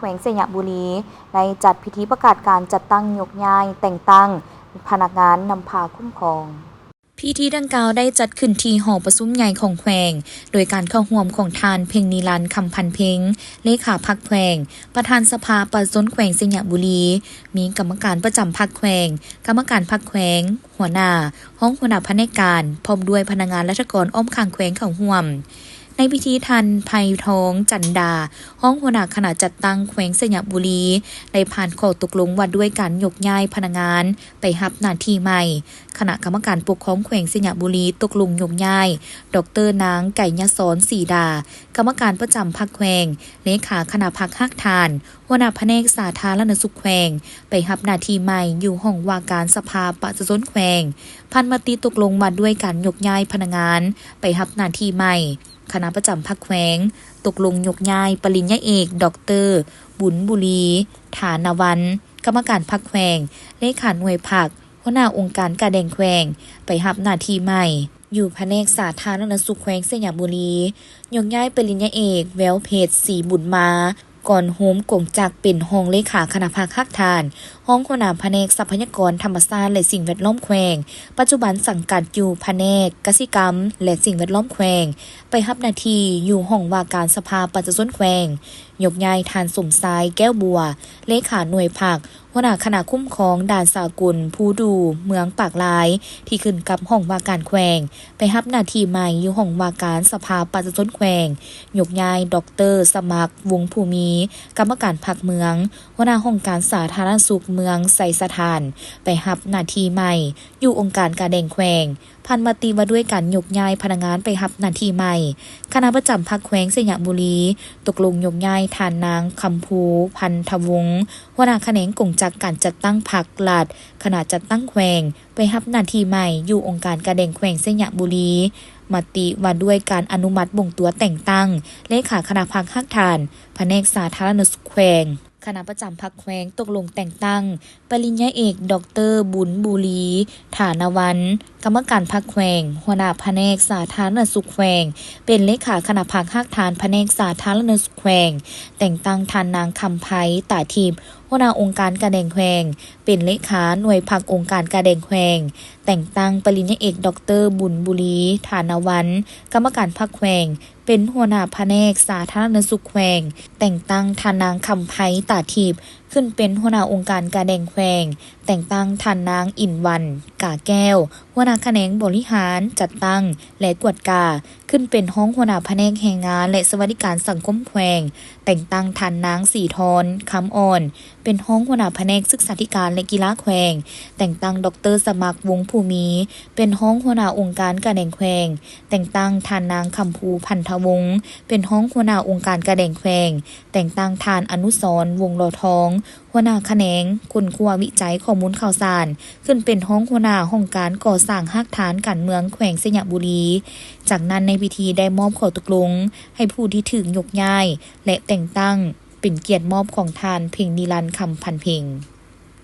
แขวงสยบุรีได้จัดพิธีประกาศการจัดตั้งยกย้ายแต่งตั้งพนักงานนำพาคุ้มครองพิธีดังกล่าวได้จัดขึ้นที่หอประชุมใหญ่ของแขวงโดยการเข้าร่วมของทานเพ็งนิรันดร์คำพันเพ็งเลขาพรรคแขวงประธานสภาประชาชนแขวงสยบุรีมีกรรมการประจำพรรคแขวงกรรมการพรรคแขวงหัวหน้าห้องหัวหน้าแผนกการพร้อมด้วยพนักงานราชการอ้อมข้างแขวงเข้าร่วมในพิธีทันไพทองจันดาห้องหัวหน้าคณะจัดตั้งแขวงสยบุรีได้ผ่านข้อตกลงว่าด้วยการยกย้ายพนักงานไปรับหน้าที่ใหม่คณะกรรมการปกครองแขวงสยบุรีตกลงยกย้ายดร.นางไก่ยศรศรีดากรรมการประจำพรรคแขวงเลขาคณะพรรคฮักทานหัวหน้าแผนกสาธารณสุขแขวงไปรับหน้าที่ใหม่อยู่ห้องว่าการสภาประชาชนแขวงพันมติตกลงว่าด้วยการยกย้ายพนักงานไปรับหน้าที่ใหม่คณะประจำพรรคแขวงตกลงยกย้ายปริญญาเอกดร.บุญบุรีฐานวันกรรมการพรรคแขวงเลขาหน่วยพรรคหัวหน้าองค์การการแดงแขวงไปรับหน้าที่ใหม่อยู่แผนกสาธารณสุขแขวงสยบุรียกย้ายปริญญาเอกแววเพชรศรีบุญมาก่อนโฮมกงจักเป็นห้องเลขาคณะพรรคฮักทานห้องหัวหน้าแผนกทรัพยากรธรรมชาติและสิ่งแวดล้อมแขวงปัจจุบันสังกัดอยู่แผนกกสิกรรมและสิ่งแวดล้อมแขวงไปรับหน้าที่อยู่ห้องว่าการสภาประชาชนแขวงยกย้ายทานสมทรายแก้วบัวเลขาหน่วยผักหัวหน้าคณะคุ้มครองด่านสากลผู้ดูเมืองปากลายที่ขึ้นกับห้องว่าการแขวงไปรับหน้าที่ใหม่อยู่ห้องว่าการสภาประชาชนแขวงยกย้ายดร.สมัครวงภูมิกรรมการพรรคเมืองหัวหน้าห้องการสาธารณสุขเมืองไสสถานไปรับหน้าที่ใหม่อยู่องค์การการแดงแขวงพันมติว่าด้วยการยกย้ายพนักงานไปรับหน้าที่ใหม่คณะประจำพรรคแขวงสยบุรีตกลงยกย้ายทานนางคำภูพันธวงศ์หัวหน้าแขนงกงจักการจัดตั้งพรรคลาดคณะจัดตั้งแขวงไปรับหน้าที่ใหม่อยู่องค์การการแดงแขวงสยบุรีมติว่าด้วยการอนุมัติบ่งตัวแต่งตั้งเลขาคณะพรรคฮักทานแผนกสาธารณสุขแขวงคณะประจำพรรคแขวงตกลงแต่งตั้งปริญญาเอกดร.บุญบุรีฐานวันกรรมการพรรคแขวงหัวหน้าแผนกสาธารณสุขแขวงเป็นเลขาคณะพรรคฮักทานแผนกสาธารณสุขแขวงแต่งตั้งทานนางคำไพตาทิพย์หัวหน้าองค์การการแดงแขวงเป็นเลขาหน่วยพรรคองค์การการแดงแขวงแต่งตั้งปริญญาเอกดร.บุญบุรีฐานวันกรรมการพรรคแขวงเป็นหัวหน้าแผนกสาธารณสุขแขวงแต่งตั้งทานนางคำไพตาทิพย์ขึ้นเป็นหัวหน้าองค์การการแดงแขวงแต่งตั้งทานนางอินวันกาแก้วหัวหน้าแขนงบริหารจัดตั้งและกวดกาขึ้นเป็นห้องหัวหน้าแผนกแรงงานและสวัสดิการสังคมแขวงแต่งตั้งทานนางสีทรคำอ่อนเป็นห้องหัวหน้าแผนกศึกษาธิการและกีฬาแขวงแต่งตั้งดร.สมัครวงภูมิเป็นห้องหัวหน้าองค์การการแดงแขวงแต่งตั้งทานนางคำภูพันธวงศ์เป็นห้องหัวหน้าองค์การการแดงแขวงแต่งตั้งทานอนุสรณ์วงโลทองหัวหน้าแขนงคุณครัววิจัยข้อมูลข่าวสารขึ้นเป็นห้องหัวหน้าห้องการก่อสร้างฮักฐานการเมืองแขวงสยบุรีจากนั้นในพิธีได้มอบข้อตกลงให้ผู้ที่ถึงยกย้ายและแต่งตั้งเป็นเกียรติมอบของทานเพ็งนิรันดร์คำพันเพ็ง